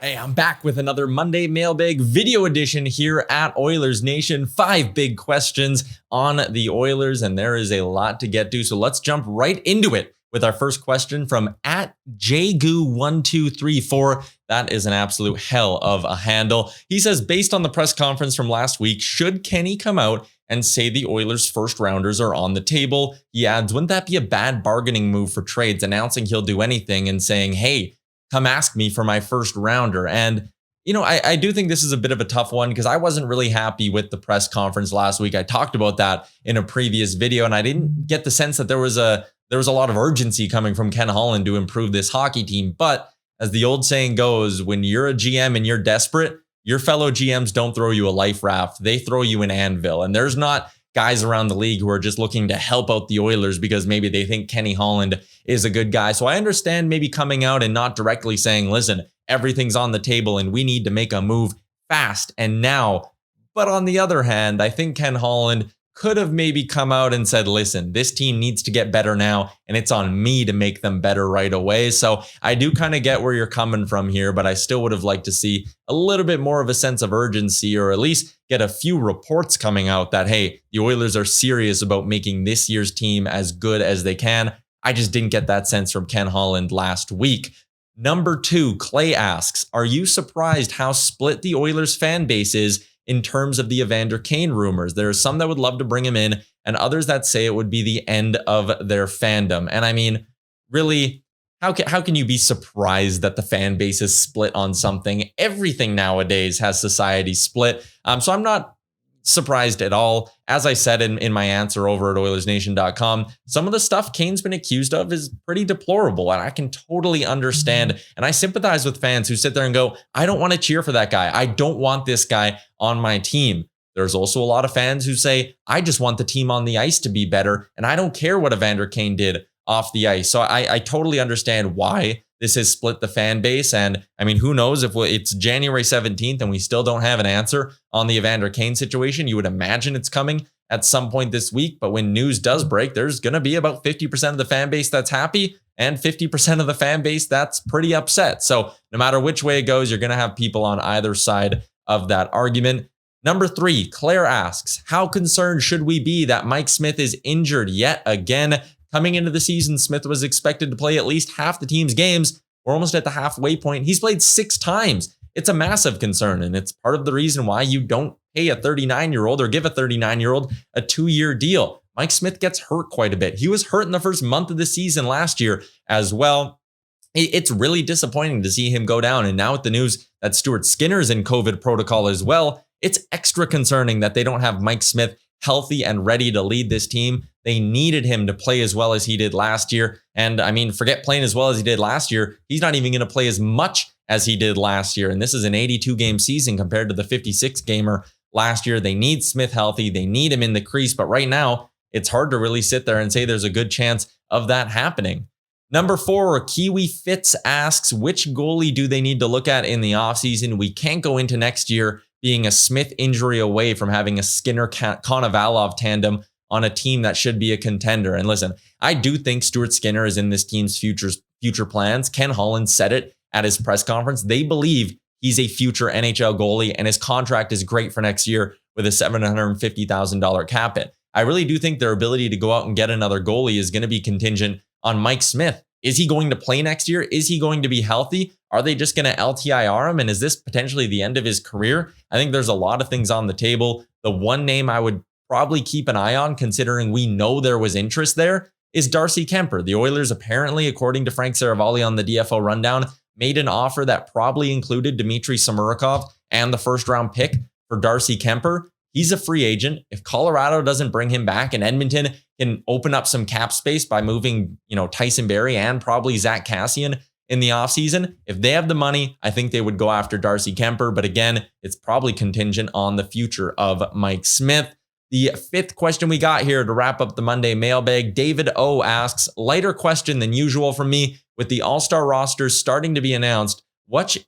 Hey, I'm back with another Monday Mailbag Video Edition here at Oilers Nation. 5 big questions on the Oilers, and there is a lot to get to. So let's jump right into it with our first question from @jgoo1234. That is an absolute hell of a handle. He says, based on the press conference from last week, should Kenny come out and say the Oilers' first rounders are on the table? He adds, wouldn't that be a bad bargaining move for trades, announcing he'll do anything and saying, hey, come ask me for my first rounder? And, I do think this is a bit of a tough one because I wasn't really happy with the press conference last week. I talked about that in a previous video, and I didn't get the sense that there was a lot of urgency coming from Ken Holland to improve this hockey team. But as the old saying goes, when you're a GM and you're desperate, your fellow GMs don't throw you a life raft. They throw you an anvil. And there's not guys around the league who are just looking to help out the Oilers because maybe they think Kenny Holland is a good guy. So I understand maybe coming out and not directly saying, listen, everything's on the table and we need to make a move fast and now. But on the other hand, I think Ken Holland could have maybe come out and said, listen, this team needs to get better now, and it's on me to make them better right away. So I do kind of get where you're coming from here, but I still would have liked to see a little bit more of a sense of urgency, or at least get a few reports coming out that, hey, the Oilers are serious about making this year's team as good as they can. I just didn't get that sense from Ken Holland last week. Number 2, Clay asks, are you surprised how split the Oilers fan base is in terms of the Evander Kane rumors? There are some that would love to bring him in and others that say it would be the end of their fandom. And I mean, really, how can you be surprised that the fan base is split on something? Everything nowadays has society split. So I'm not surprised at all. As I said in my answer over at OilersNation.com, some of the stuff Kane's been accused of is pretty deplorable, and I can totally understand. And I sympathize with fans who sit there and go, I don't want to cheer for that guy. I don't want this guy on my team. There's also a lot of fans who say, I just want the team on the ice to be better, and I don't care what Evander Kane did off the ice. So I totally understand why this has split the fan base. And I mean, who knows if it's January 17th and we still don't have an answer on the Evander Kane situation. You would imagine it's coming at some point this week. But when news does break, there's going to be about 50% of the fan base that's happy and 50% of the fan base that's pretty upset. So no matter which way it goes, you're going to have people on either side of that argument. Number 3, Claire asks, how concerned should we be that Mike Smith is injured yet again? Coming into the season, Smith was expected to play at least half the team's games. We're almost at the halfway point. He's played 6 times. It's a massive concern, and it's part of the reason why you don't pay a 39-year-old or give a 39-year-old a 2-year deal. Mike Smith gets hurt quite a bit. He was hurt in the first month of the season last year as well. It's really disappointing to see him go down, and now with the news that Stuart Skinner's in COVID protocol as well, it's extra concerning that they don't have Mike Smith healthy and ready to lead this team. They needed him to play as well as he did last year. And I mean, forget playing as well as he did last year. He's not even going to play as much as he did last year. And this is an 82-game season compared to the 56-gamer last year. They need Smith healthy. They need him in the crease. But right now, it's hard to really sit there and say there's a good chance of that happening. Number 4, Kiwi Fitz asks, which goalie do they need to look at in the offseason? We can't go into next year being a Smith injury away from having a Skinner-Konovalov tandem on a team that should be a contender. And listen, I do think Stuart Skinner is in this team's future plans. Ken Holland said it at his press conference. They believe he's a future NHL goalie, and his contract is great for next year with a $750,000 cap hit. I really do think their ability to go out and get another goalie is going to be contingent on Mike Smith. Is he going to play next year? Is he going to be healthy? Are they just going to LTIR him? And is this potentially the end of his career? I think there's a lot of things on the table. The one name I would probably keep an eye on, considering we know there was interest there, is Darcy Kemper. The Oilers apparently, according to Frank Saravalli on the DFO Rundown, made an offer that probably included Dmitry Samorukov and the first-round pick for Darcy Kemper. He's a free agent. If Colorado doesn't bring him back and Edmonton can open up some cap space by moving, Tyson Barrie and probably Zach Kassian in the offseason, if they have the money, I think they would go after Darcy Kemper. But again, it's probably contingent on the future of Mike Smith. The 5th question we got here to wrap up the Monday mailbag, David O asks, lighter question than usual from me. With the All-Star rosters starting to be announced, what's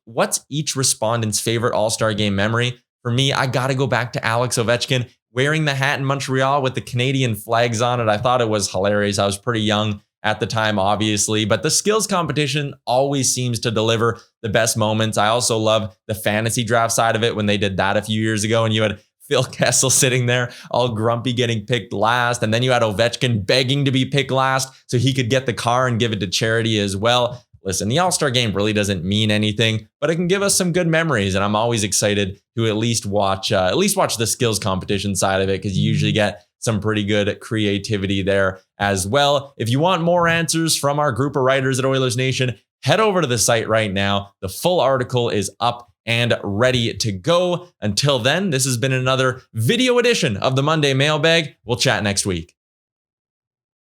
each respondent's favorite All-Star game memory? For me, I got to go back to Alex Ovechkin wearing the hat in Montreal with the Canadian flags on it. I thought it was hilarious. I was pretty young at the time, obviously, but the skills competition always seems to deliver the best moments. I also love the fantasy draft side of it when they did that a few years ago and you had Phil Kessel sitting there all grumpy getting picked last. And then you had Ovechkin begging to be picked last so he could get the car and give it to charity as well. Listen, the All-Star Game really doesn't mean anything, but it can give us some good memories. And I'm always excited to at least watch the skills competition side of it because you usually get some pretty good creativity there as well. If you want more answers from our group of writers at Oilers Nation, head over to the site right now. The full article is up and ready to go. Until then, this has been another video edition of the Monday Mailbag. We'll chat next week.